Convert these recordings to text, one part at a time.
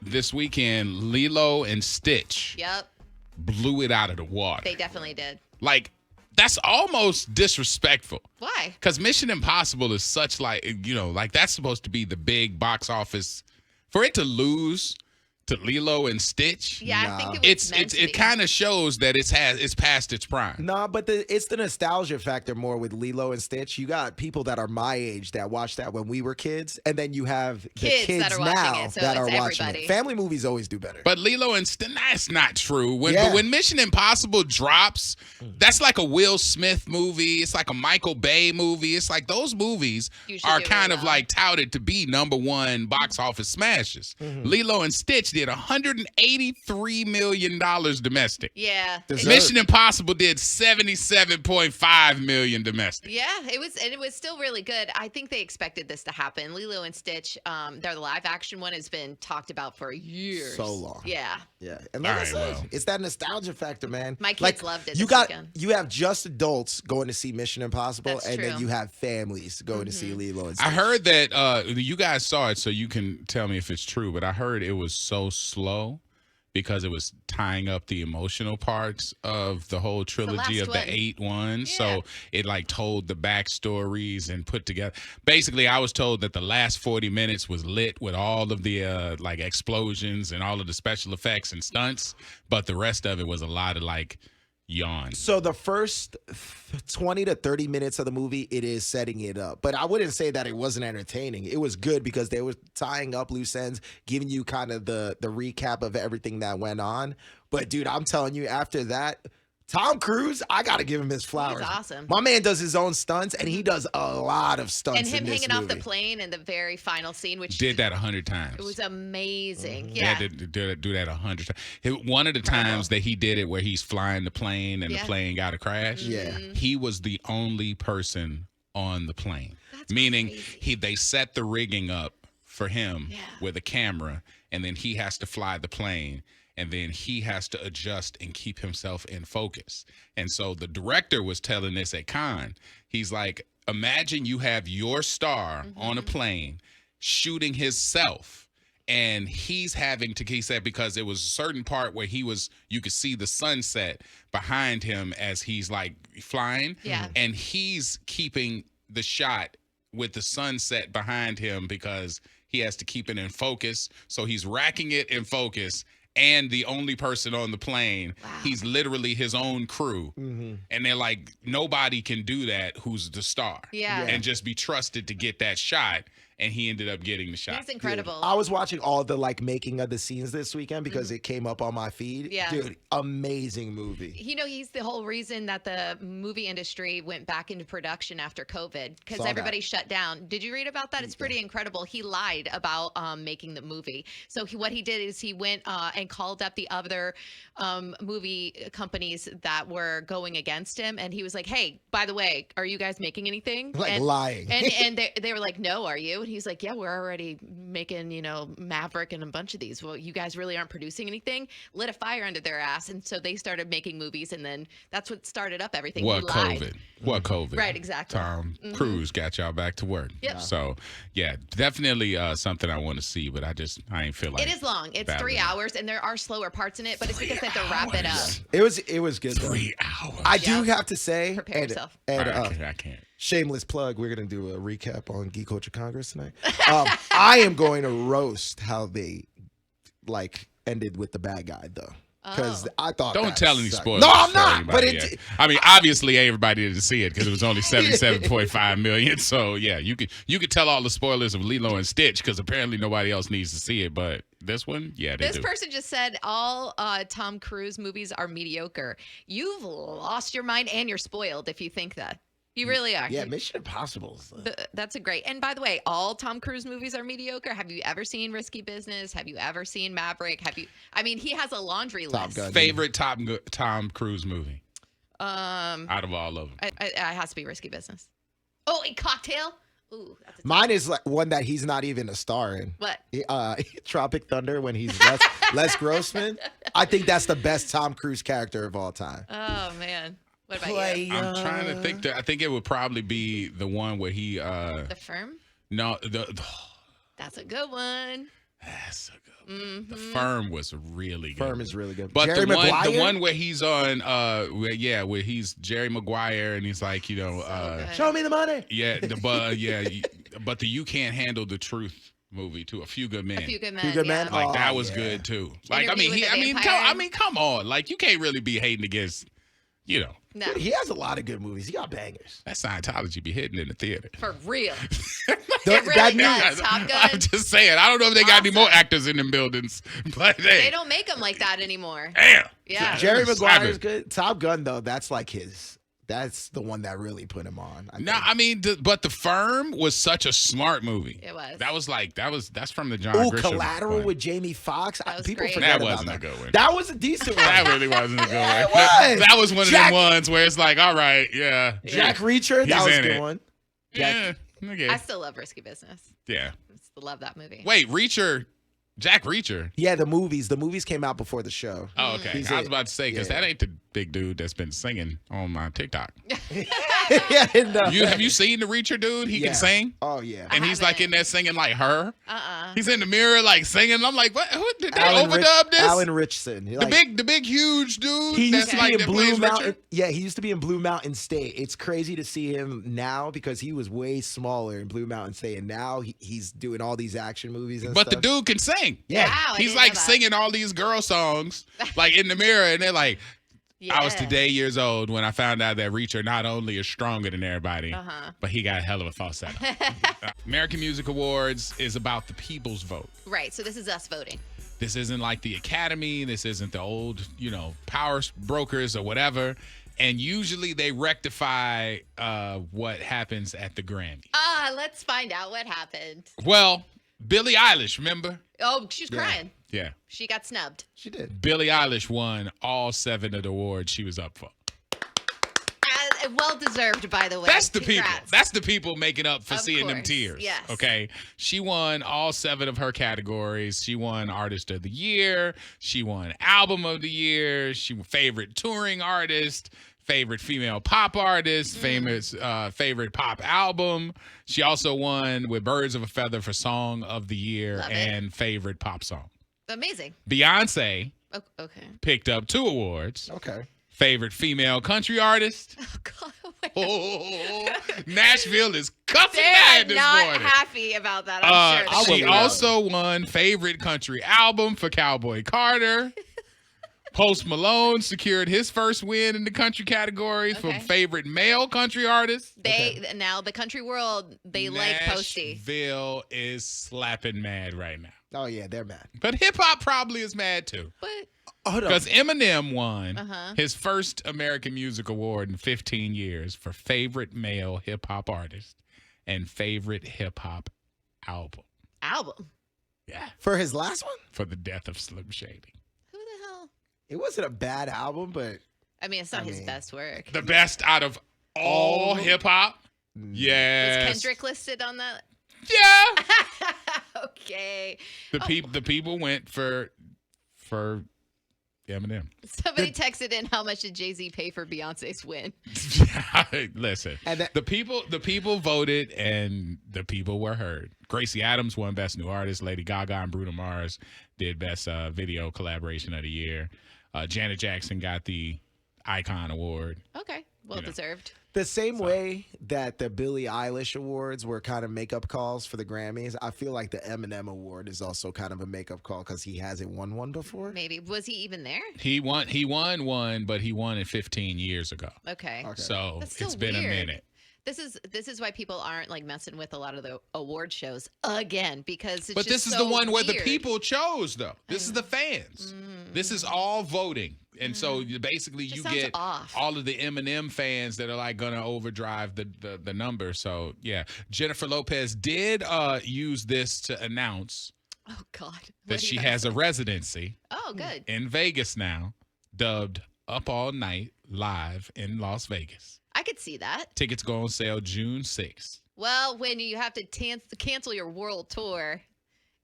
this weekend, Lilo and Stitch Yep. blew it out of the water. They definitely did. Like, that's almost disrespectful. Why? Because Mission Impossible is such like, like that's supposed to be the big box office. For it to lose to Lilo and Stitch, Yeah, I think it was meant to be. it kind of shows that it's past its prime. Nah, but it's the nostalgia factor more with Lilo and Stitch. You got people that are my age that watched that when we were kids, and then you have the kids that are watching now it, so that it's are watching everybody. it. Family movies always do better. But Lilo and Stitch, that's not true. Yeah. But when Mission Impossible drops, that's like a Will Smith movie. It's like a Michael Bay movie. It's like those movies Usually are do kind really of well. like touted to be number one box office smashes. Lilo and Stitch did $183 million domestic. Yeah. Deserved. Mission Impossible did $77.5 million domestic. Yeah, it was still really good. I think they expected this to happen. Lilo and Stitch, their live action one has been talked about for years. So long. Yeah. Yeah, and like All I right, said, well. it's that nostalgia factor, man. My kids like, loved it You this weekend. you have just adults going to see Mission Impossible, That's and then true. you have families going to see Lilo and Stitch. I heard that you guys saw it, so you can tell me if it's true, but I heard it was so slow because it was tying up the emotional parts of the whole trilogy last of the one. 8 ones. Yeah. So it like told the backstories and put together. Basically, I was told that the last 40 minutes was lit with all of the like explosions and all of the special effects and stunts, but the rest of it was a lot of like yawns. So the first 20 to 30 minutes of the movie, it is setting it up. But I wouldn't say that it wasn't entertaining. It was good because they were tying up loose ends, giving you kind of the recap of everything that went on. But, dude, I'm telling you, after that, Tom Cruise, I got to give him his flowers. awesome. My man does his own stunts, and he does a lot of stunts And him in this hanging off the movie. plane in the very final scene, which Did that 100 times. it was amazing. They Yeah. had to do that 100 times. One of the times that he did it where he's flying the plane and Yeah. the plane got a crash, Yeah. he was the only person on the plane. That's Meaning crazy. they set the rigging up for him Yeah. with a camera, and then he has to fly the plane, and then he has to adjust and keep himself in focus. And so the director was telling this at Cannes. He's like, imagine you have your star on a plane shooting himself, and he's having to, he said, because it was a certain part where you could see the sunset behind him as he's like flying. Yeah. And he's keeping the shot with the sunset behind him because he has to keep it in focus. So he's racking it in focus, and the only person on the plane, he's literally his own crew. And they're like, nobody can do that who's the star. Yeah. And just be trusted to get that shot. And he ended up getting the shot. He's incredible. I was watching all the making of the scenes this weekend because it came up on my feed. Yeah. Dude, amazing movie. He's the whole reason that the movie industry went back into production after COVID because Saw that. everybody shut down. Did you read about that? It's pretty incredible. He lied about making the movie. So what he did is he went and called up the other movie companies that were going against him, and he was like, "Hey, by the way, are you guys making anything?" Lying. And they were like, "No, are you?" And he's like, "Yeah, we're already making, Maverick and a bunch of these. Well, you guys really aren't producing anything." Lit a fire under their ass, and so they started making movies, and then that's what started up everything. What He lied. COVID? What COVID? Right, exactly. Tom Cruise got y'all back to work. Yep. So, yeah, definitely something I want to see, but I ain't feel like It is long. It's battling 3 it. hours, and there are slower parts in it, but it's because they have to wrap it up. It was good. though. 3 hours. I do have to say, Prepare yourself. and I can't. shameless plug, we're going to do a recap on Geek Culture Congress tonight. I am going to roast how they ended with the bad guy though. Because I thought Don't that tell any sucked. spoilers. No, I'm for not. But anybody it yet. I mean, obviously everybody didn't see it because it was only 77.5 million. So yeah, you could tell all the spoilers of Lilo and Stitch because apparently nobody else needs to see it. But this one, yeah, they This do. person just said all Tom Cruise movies are mediocre. You've lost your mind and you're spoiled if you think that. You really are. yeah, Mission Impossible. That's a great. And by the way, all Tom Cruise movies are mediocre. Have you ever seen Risky Business? Have you ever seen Maverick? I mean, he has a laundry Top list. Gun. Favorite Tom Cruise movie out of all of them? It has to be Risky Business. Oh, a Cocktail. Ooh, that's a Mine is one that he's not even a star in. What? Tropic Thunder when he's Les Grossman. I think that's the best Tom Cruise character of all time. Oh man. What about you? I'm trying to think. I think it would probably be the one where he. The Firm. No, That's a good one. That's a good one. Mm-hmm. The Firm was really good. Firm is really good. But Jerry the Maguire? one where he's on, where he's Jerry Maguire and he's like, Show me the money. but the You Can't Handle the Truth movie too. A Few Good Men. A Few Good Men. Few Good Men? yeah. Like that Oh, was yeah. good too. Like Interview with the Vampire. come on. Like you can't really be hating against, No, He has a lot of good movies. He got bangers. that Scientology be hitting in the theater. for real. That really new- does. Top Gun. I'm just saying. I don't know if they got any more Awesome. actors in them buildings, but hey, They don't make them like that anymore. damn. Yeah. Jerry Maguire Slapping. is good. Top Gun though, that's like his. That's the one that really put him on. I No, think. I mean, but The Firm was such a smart movie. It was. That's from the John Ooh, Grisham Collateral one. with Jamie Foxx. That was People great. forget That about wasn't that. a good one. That was a decent one. That really wasn't a good Yeah, one. it was. That was one of Jack- them ones where it's like, all right, yeah. Jack Reacher. That He's was a in good it. one. Yeah. Okay. I still love Risky Business. Yeah. I still love that movie. Wait, Jack Reacher. Yeah, the movies. The movies came out before the show. Oh, okay. He's I was it. about to say because Yeah. that ain't the big dude that's been singing on my TikTok. Yeah, no. Have you seen the Reacher dude? He Yeah. can sing, Oh yeah. and he's like in there singing like her. Uh-uh. He's in the mirror like singing. I'm like, what? Who did they Alan overdub this? Alan Richson. the big huge dude. He used that's to like be in that Blue plays Mountain. Richard? Yeah, he used to be in Blue Mountain State. It's crazy to see him now because he was way smaller in Blue Mountain State, and now he's doing all these action movies and But the stuff. dude can sing. Yeah. Wow, I He's didn't like know that. singing all these girl songs, like in the mirror, and they're like, I was Yeah. today years old when I found out that Reacher not only is stronger than everybody, Uh-huh. but he got a hell of a falsetto. American Music Awards is about the people's vote. Right. So this is us voting. This isn't like the Academy. This isn't the old, power brokers or whatever. And usually they rectify what happens at the Grammy. Let's find out what happened. Well, Billie Eilish, remember? Oh, she's Yeah. crying. Yeah. She got snubbed. She did. Billie Eilish won all 7 of the awards she was up for. Well deserved, by the way. That's the people. Congrats. That's the people making up for Of seeing them course, tears. yes. Okay. She won all 7 of her categories. She won Artist of the Year. She won Album of the Year. She won Favorite Touring Artist. Favorite Female Pop Artist. Favorite Pop Album. She also won with Birds of a Feather for Song of the Year Love it. and Favorite Pop Song. Amazing. Beyonce Oh, okay. picked up 2 awards. Okay. Favorite Female Country Artist. Oh, God. Wait. Oh, Nashville is cussing They're mad this not morning. happy about that, I'm sure. She will also won Favorite Country Album for Cowboy Carter. Post Malone secured his first win in the country category for Okay. Favorite Male Country Artist. Now the country world, they like Posty. Nashville is slapping mad right now. Oh yeah, they're mad. But hip hop probably is mad too. But Hold on. Because Eminem won Uh-huh. his first American Music Award in 15 years for Favorite Male Hip Hop Artist and Favorite Hip Hop Album. album. Yeah. For his last one, For the death of Slim Shady. Who the hell? it wasn't a bad album, but I mean, it's not his mean, best work. The best out of all All- hip hop? Was Yes. Kendrick listed on that? Yeah. Okay. The people went for Eminem. Somebody texted in, how much did Jay-Z pay for Beyonce's win? Listen, And that- the people voted and the people were heard. Gracie Adams won Best New Artist. Lady Gaga and Bruno Mars did Best Video Collaboration of the Year. Janet Jackson got the Icon Award. Okay. Well deserved. the same way that the Billie Eilish awards were kind of makeup calls for the Grammys, I feel like the Eminem award is also kind of a makeup call because he hasn't won one before. Maybe. Was he even there? He won one, but he won it 15 years ago. Okay. So That's still it's been a weird. minute. This is why people aren't like messing with a lot of the award shows again, because it's But this just is the so one where the weird. people chose, though. This is the fans. This is all voting. And so basically Just you sounds get off. all of the Eminem fans that are like going to overdrive the number. So, yeah. Jennifer Lopez did use this to announce Oh God. What that do you she guys has a think? residency Oh, good. in Vegas now, dubbed Up All Night Live in Las Vegas. I could see that. Tickets go on sale June 6th. Well, when you have to cancel your world tour,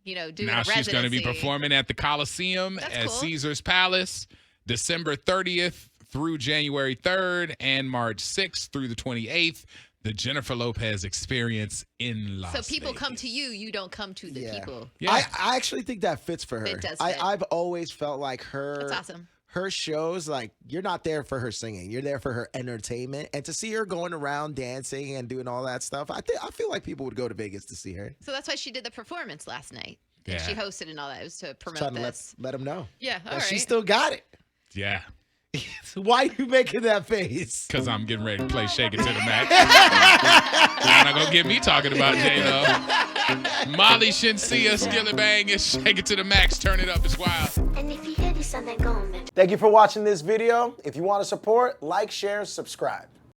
doing Now a she's going to be residency. performing at the Coliseum That's at cool. Caesar's Palace December 30th through January 3rd and March 6th through the 28th. the Jennifer Lopez experience in Las So people Vegas. come to you, you don't come to the people. Yeah. I actually think that fits for her. It does fit. I've always felt like her. That's awesome. Her shows, like, you're not there for her singing. You're there for her entertainment. And to see her going around dancing and doing all that stuff, I feel like people would go to Vegas to see her. So that's why she did the performance last night. And Yeah. she hosted and all that. It was to promote Trying to this. let them know. Yeah, all that right. she still got it. Yeah. Why are you making that face? Because I'm getting ready to play Shake It to the Max. You're not going to get me talking about J-Lo. Molly Shinsia, Skillet Bang, and Shake It to the Max. Turn it up. It's wild. And if you hear this on that gone, Thank you for watching this video. If you want to support, like, share, subscribe.